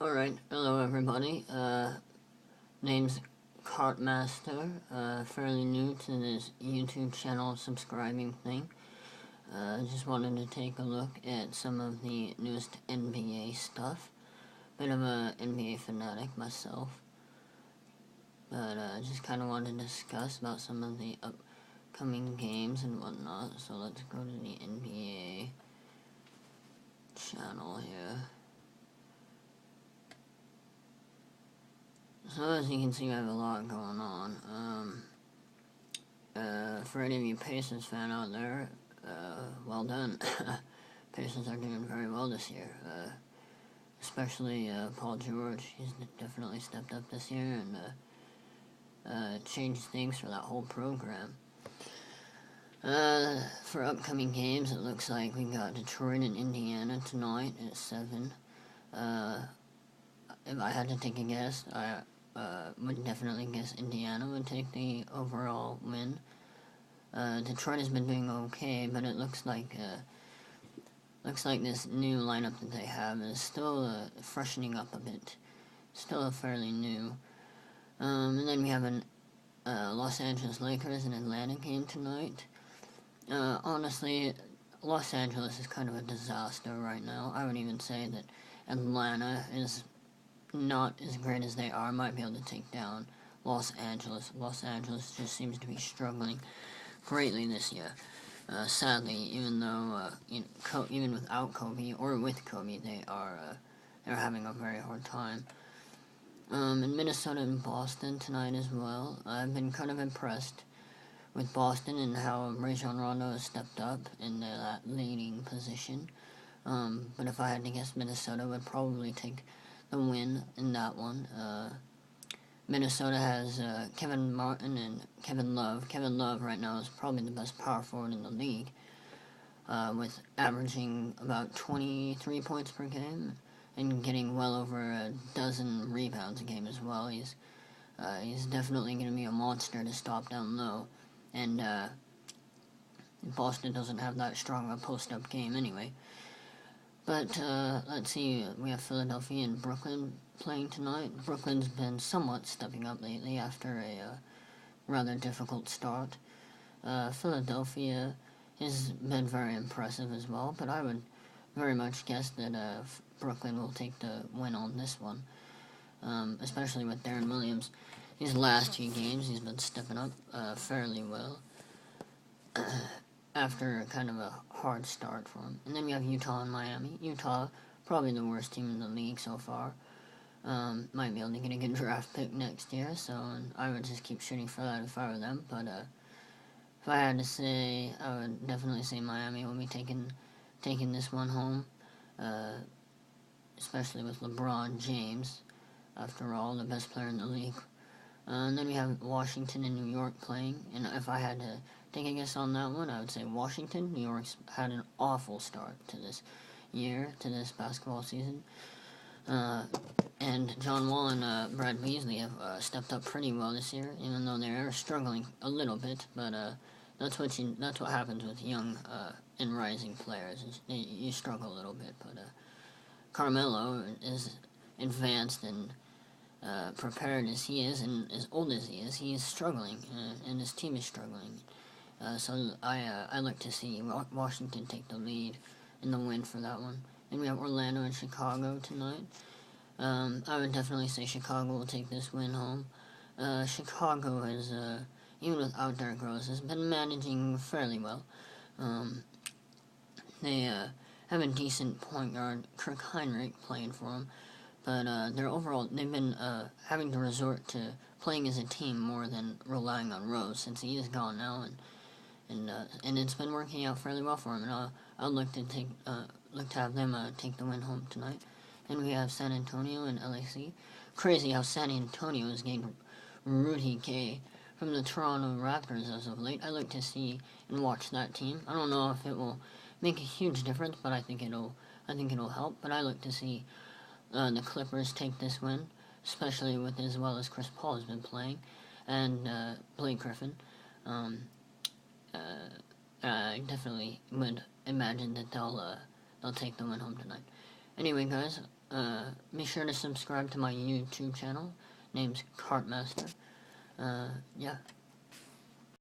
Alright, hello everybody. Name's Cartmaster. Fairly new to this YouTube channel subscribing thing. Just wanted to take a look at some of the newest NBA stuff. Bit of a NBA fanatic myself. But just kind of wanted to discuss about some of the upcoming games and whatnot. So let's go to the NBA channel here. So as you can see, I have a lot going on. For any of you Pacers fan out there, well done. Pacers are doing very well this year. Especially Paul George. He's definitely stepped up this year and changed things for that whole program. For upcoming games, it looks like we got Detroit and Indiana tonight at 7. If I had to take a guess, I would definitely guess Indiana would take the overall win. Detroit has been doing okay, but it looks like this new lineup that they have is still freshening up a bit. Still fairly new. And then we have an Los Angeles Lakers and Atlanta game tonight. Honestly, Los Angeles is kind of a disaster right now. I would even say that Atlanta is not as great as they are, might be able to take down Los Angeles. Los Angeles just seems to be struggling greatly this year. Sadly, even though even without Kobe or with Kobe, they're having a very hard time. In Minnesota and Boston tonight as well. I've been kind of impressed with Boston and how Rajon Rondo has stepped up in that leading position. But if I had to guess, Minnesota would probably take the win in that one. Minnesota has Kevin Martin and Kevin Love. Kevin Love right now is probably the best power forward in the league, with averaging about 23 points per game and getting well over a dozen rebounds a game as well. He's definitely going to be a monster to stop down low, and Boston doesn't have that strong of a post-up game anyway. But let's see, we have Philadelphia and Brooklyn playing tonight. Brooklyn's been somewhat stepping up lately after a rather difficult start. Philadelphia has been very impressive as well, but I would very much guess that Brooklyn will take the win on this one, especially with Deron Williams. These last few games, he's been stepping up fairly well after kind of a hard start for him. And then we have Utah and Miami. Utah, probably the worst team in the league so far. Might be able to get a good draft pick next year, so I would just keep shooting for that if I were them. But if I had to say, I would definitely say Miami will be taking this one home, especially with LeBron James, after all, the best player in the league. And then we have Washington and New York playing, and if I had to take a guess on that one, I would say Washington. New York's had an awful start to this year, to this basketball season. And John Wall and Brad Beasley have stepped up pretty well this year, even though they are struggling a little bit. But that's what happens with young and rising players. You struggle a little bit. But Carmelo is advanced and prepared as he is, and as old as he is struggling, and his team is struggling. So I like to see Washington take the lead in the win for that one. And we have Orlando and Chicago tonight. I would definitely say Chicago will take this win home. Chicago has, even without Derrick Rose, has been managing fairly well. They have a decent point guard, Kirk Hinrich, playing for them. But they've been having to resort to playing as a team more than relying on Rose, since he is gone now, and it's been working out fairly well for him. And I'll look to have them take the win home tonight. And we have San Antonio and LAC. Crazy how San Antonio is getting Rudy Gay from the Toronto Raptors as of late. I look to see and watch that team. I don't know if it will make a huge difference, but I think it'll help. But I look to see the Clippers take this win, especially with as well as Chris Paul has been playing, and Blake Griffin. I definitely would imagine that they'll take the win home tonight. Anyway, guys, be sure to subscribe to my YouTube channel. Name's Kartmaster. Yeah.